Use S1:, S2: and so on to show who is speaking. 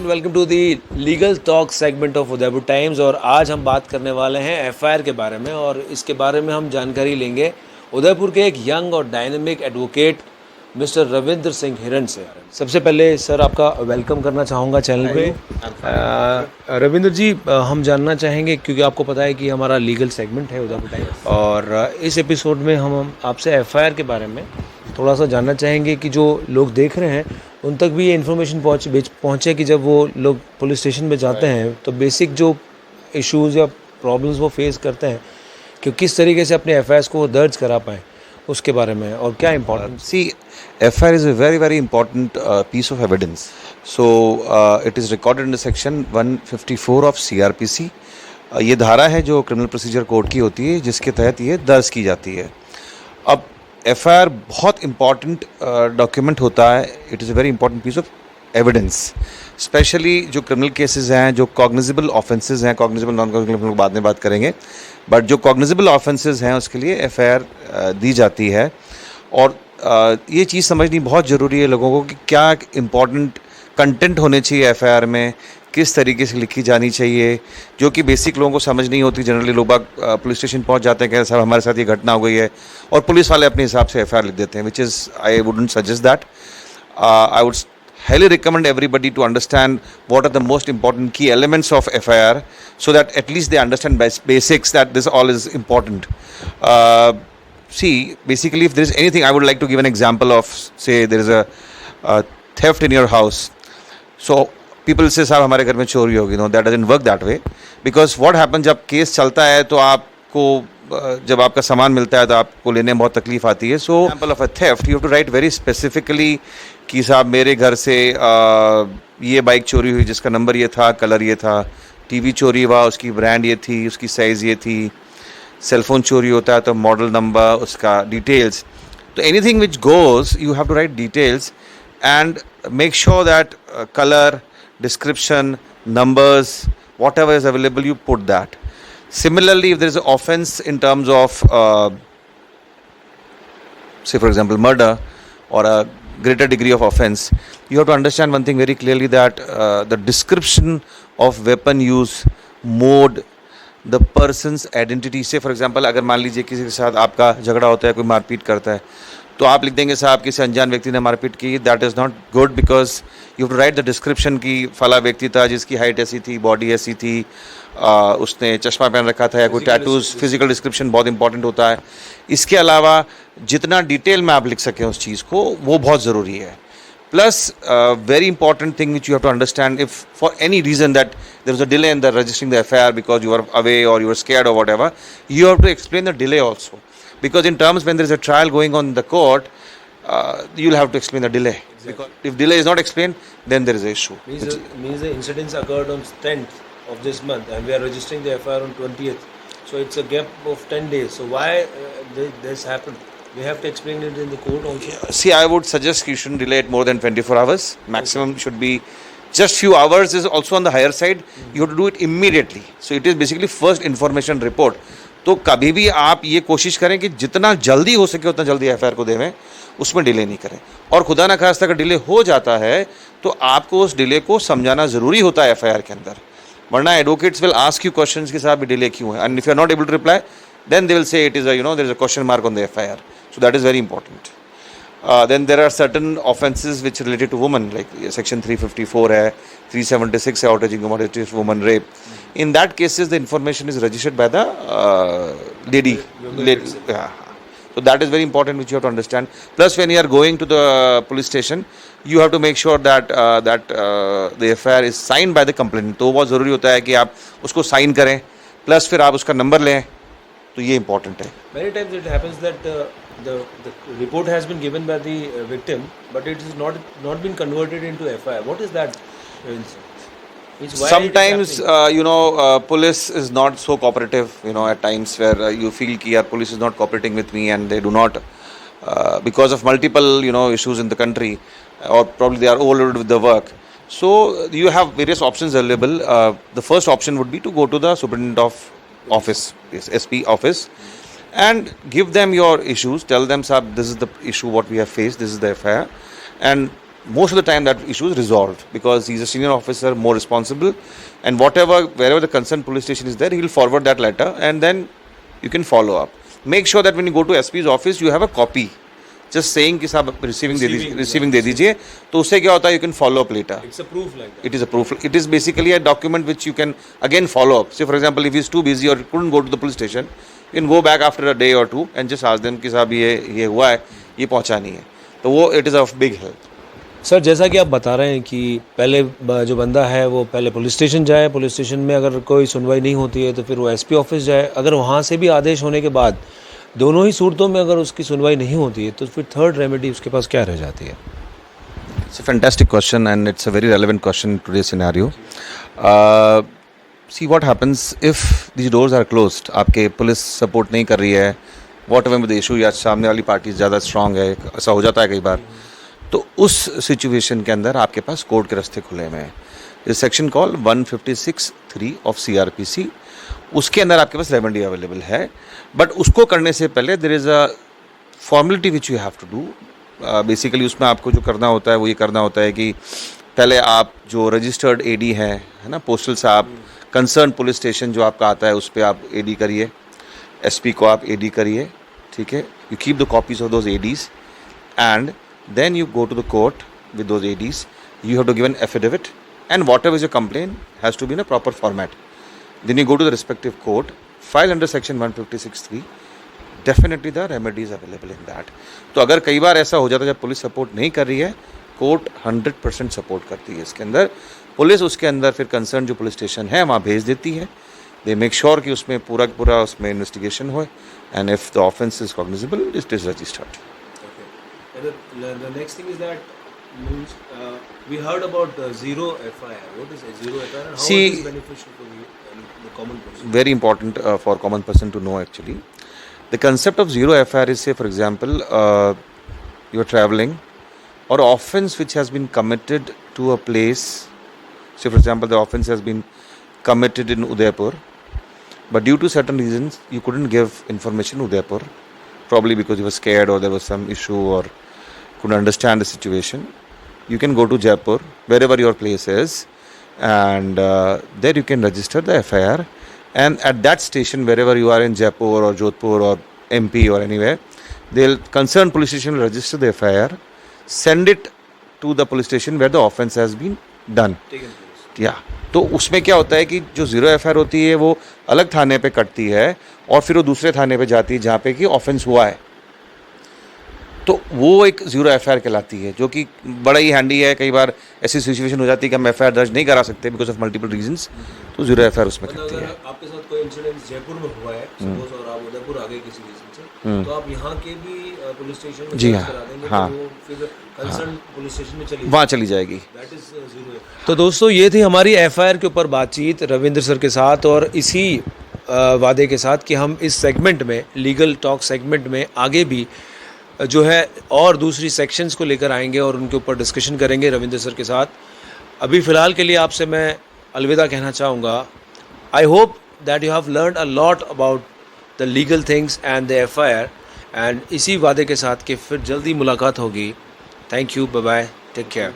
S1: And welcome to the legal talk segment of Udaipur Times. और आज हम बात करने वाले हैं एफआईआर के बारे में, और इसके बारे में हम जानकारी लेंगे उदयपुर के एक यंग और dynamic advocate mister Ravindra Singh हिरन से। सबसे पहले सर आपका वेलकम करना चाहूँगा चैनल पे। रविंद्र जी, हम जानना चाहेंगे क्योंकि आपको पता है कि हमारा लीगल सेगमेंट है उदयपुर टाइम्स, और इस एपिसोड में हम आपसे एफआईआर के बारे में थोड़ा सा जानना चाहेंगे कि जो लोग देख रहे हैं उन तक भी ये इन्फॉर्मेशन पहुँचे कि जब वो लोग पुलिस स्टेशन में जाते हैं तो बेसिक जो इश्यूज़ या प्रॉब्लम्स वो फेस करते हैं कि किस तरीके से अपने एफआईआर को दर्ज करा पाएँ, उसके बारे में और क्या important.
S2: See, FIR is a very, very important piece of evidence. So, it is recorded in the section 154 of CRPC. ये धारा है जो क्रिमिनल प्रोसीजर कोड की होती है, जिसके तहत ये दर्ज की जाती है। अब FIR बहुत इम्पॉर्टेंट डॉक्यूमेंट होता है। It is a very important piece of evidence, specially जो क्रिमिनल केसेस हैं, जो कॉग्निजेबल ऑफेंसेस हैं। कॉग्निजेबल नॉन कॉग्निजेबल हम लोग बाद में बात करेंगे, बट जो कॉग्निजेबल ऑफेंसेस हैं उसके लिए FIR दी जाती है। और ये चीज़ समझनी बहुत ज़रूरी है लोगों को कि क्या इम्पॉर्टेंट कंटेंट होने चाहिए FIR में, किस तरीके से लिखी जानी चाहिए, जो कि बेसिक लोगों को समझ नहीं होती। जनरली लोग पुलिस स्टेशन पहुंच जाते हैं कि साहब हमारे साथ ये घटना हो गई है, और पुलिस वाले अपने हिसाब से FIR लिख देते हैं, which is I wouldn't suggest that. I would highly recommend everybody to understand what are the most important key elements of FIR, so that at least they understand basics that this all is important. See, basically, if there is anything, I would like to give an example of, say, there is a theft in your house. So people say, "साहब हमारे घर में चोरी होगी." No, that doesn't work that way, because what happens जब case चलता है तो आपको जब आपका सामान मिलता है तो आपको लेने में बहुत तकलीफ आती है। So example of a theft, you have to write very specifically कि साहब मेरे घर से ये बाइक चोरी हुई जिसका नंबर ये था, कलर ये था, टीवी चोरी हुआ उसकी ब्रांड ये थी, उसकी साइज़ ये थी, सेलफोन चोरी होता है तो मॉडल नंबर, उसका डिटेल्स। तो anything which goes you have to write details and make sure that colour, description, numbers, whatever is available, you put that. Similarly, if there is an offense in terms of, say for example, murder or a greater degree of offense, you have to understand one thing very clearly, that the description of weapon use, mode, the person's identity. Say for example, अगर मान लीजिए किसी के साथ आपका झगड़ा होता है, कोई मारपीट करता है, तो आप लिख देंगे साहब किसी अनजान व्यक्ति ने मारपीट की। That is not good, because you have to write the description की फला व्यक्ति था जिसकी हाइट ऐसी थी, बॉडी ऐसी थी, उसने चश्मा पहन रखा था या कोई टैटूज। फिजिकल डिस्क्रिप्शन बहुत इंपॉर्टेंट होता है। इसके अलावा जितना डिटेल में आप लिख सकें उस चीज़ को, वो बहुत ज़रूरी है। Plus, very important thing which you have to understand, if for any reason that there was a delay in the registering the FIR because you were away or you were scared or whatever, you have to explain the delay also. Because in terms when there is a trial going on in the court, you'll have to explain the delay. Exactly. Because if delay is not explained, then there is an issue.
S1: Means the incidents occurred on 10th of this month and we are registering the FIR on 20th. So it's a gap of 10 days. So why this happened? We have to explain it in the court also.
S2: See, I would suggest you shouldn't delay it more than 24 hours. Maximum should be just few hours is also on the higher side. You have to do it immediately. So it is basically first information report. तो कभी भी आप ये कोशिश करें कि जितना जल्दी हो सके उतना जल्दी FIR को देवें, उसमें डिले नहीं करें। और खुदा ना खास्ता अगर डिले हो जाता है तो आपको उस डिले को समझाना ज़रूरी होता है FIR के अंदर, वरना advocates will ask you questions कि साहब डिले क्यों है, and if you are not able to reply then they will say it is a, there is a question mark on the FIR. So that is very important. Then there are certain offenses which are related to women, like section 354 hai, 376 hai, outraging woman, rape. In that cases the information is registered by the lady. Yeah. So that is very important, which you have to understand. Plus when you are going to the police station, you have to make sure that the FIR is signed by the complainant. तो बहुत ज़रूरी होता है कि आप उसको sign करें, plus फिर आप उसका नंबर लें, तो ये इम्पोर्टेंट है।
S1: Many times it happens that the report has been given by the victim, but it is not been converted into FIR. What is that?
S2: Sometimes police is not so cooperative. At times where you feel कि यार police is not cooperating with me, and they do not, because of multiple issues in the country, or probably they are overloaded with the work. So you have various options available. The first option would be to go to the superintendent of office, yes, SP office, and give them your issues. Tell them, sir, this is the issue what we have faced, this is the FIR, and most of the time that issue is resolved because he's a senior officer, more responsible, and wherever the concerned police station is there, he will forward that letter and then you can follow up. Make sure that when you go to SP's office, you have a copy, just saying कि साहब receiving दे दीजिए, तो उससे क्या होता है, you can follow up later.
S1: It's a proof like that.
S2: It is a proof. It is basically a document which you can again follow up. Say for example, if he's too busy or couldn't go to the police station, you can go back after a day or two and just ask them कि साहब ये हुआ है, ये पहुंचा नहीं है, तो वो it is of big help.
S1: Sir जैसा कि आप बता रहे हैं कि पहले जो बंदा है वो पहले पुलिस स्टेशन जाए, पुलिस स्टेशन में अगर कोई सुनवाई नहीं होती है तो फिर वो एसपी ऑफिस जाए, अगर वहाँ से भी आदेश होने के बाद दोनों ही सूरतों में अगर उसकी सुनवाई नहीं होती है तो फिर थर्ड रेमेडी उसके पास क्या रह जाती है?
S2: It's a fantastic question and it's a very relevant question in today's scenario. See what happens if these doors are closed. आपके पुलिस सपोर्ट नहीं कर रही है, whatever with the issue, या सामने वाली पार्टी ज़्यादा स्ट्रांग है, ऐसा हो जाता है कई बार, तो उस सिचुएशन के अंदर आपके पास कोर्ट के रास्ते खुले हुए हैं. इस सेक्शन कॉल 156(3) ऑफ CRPC, उसके अंदर आपके पास रेमेडी अवेलेबल है. बट उसको करने से पहले there is a formality which you have to do. Basically उसमें आपको जो करना होता है वो ये करना होता है कि पहले आप जो रजिस्टर्ड AD है ना, पोस्टल से आप कंसर्न पुलिस स्टेशन जो आपका आता है उस पर आप AD करिए, SP को आप AD करिए, ठीक है. You keep the copies of those ADs and then you go to the court with those ADs. You have to give an affidavit and whatever is your complaint has to be in a proper format. Then you go to the respective court, file under section 156(3). Definitely the remedy is available in that. तो अगर कई बार ऐसा हो जाता है जब police support नहीं कर रही है, कोर्ट 100% सपोर्ट करती है इसके अंदर. पुलिस उसके अंदर फिर कंसर्न जो पुलिस स्टेशन है वहाँ भेज देती है. दे मेक श्योर कि उसमें पूरा उसमें इन्वेस्टिगेशन हो and if the offence is cognizable it is registered.
S1: The next thing is that we heard about zero FIR. What is a zero FIR and how
S2: See,
S1: it is beneficial for the common person?
S2: Very important for common person to know actually. The concept of zero FIR is, say for example, you are traveling or offense which has been committed to a place. Say for example, the offense has been committed in Udaipur, but due to certain reasons you couldn't give information in Udaipur, probably because you were scared or there was some issue or couldn't understand the situation. You can go to Jaipur, wherever your place is, and there you can register the FIR. And at that station, wherever you are in Jaipur or Jodhpur or MP or anywhere, they'll concerned police station will register the FIR, send it to the police station where the offense has been done. Yeah. तो उसमें क्या होता है कि जो zero FIR होती है वो अलग थाने पे कटती है और फिर वो दूसरे थाने पे जाती है जहाँ पे कि ऑफेंस हुआ है. तो वो एक ज़ीरो FIR कहलाती है, जो कि बड़ा ही हैंडी है. कई बार ऐसी सिचुएशन हो जाती है कि हम FIR दर्ज नहीं करा सकते बिकॉज ऑफ मल्टीपल रीजंस, तो ज़ीरो FIR उसमें करती है.
S1: आपके साथ कोई इंसिडेंट जयपुर में हुआ है सपोज और आप उदयपुर आ गए किसी रीजन से, तो आप यहाँ के भी पुलिस स्टेशन में
S2: जी
S1: करा देंगे,
S2: हाँ,
S1: तो वो फिर कंसर्न पुलिस स्टेशन में
S2: वहाँ चली जाएगी.
S1: That is zero. तो दोस्तों ये थी हमारी FIR के ऊपर बातचीत रविंद्र सर के साथ, और इसी वादे के साथ कि हम इस सेगमेंट में, लीगल टॉक सेगमेंट में आगे भी जो है और दूसरी सेक्शंस को लेकर आएंगे और उनके ऊपर डिस्कशन करेंगे रविंद्र सर के साथ. अभी फ़िलहाल के लिए आपसे मैं अलविदा कहना चाहूँगा. I hope that you have learned a lot about the legal things and the FIR, and इसी वादे के साथ कि फिर जल्दी मुलाकात होगी. Thank you, bye bye, take care.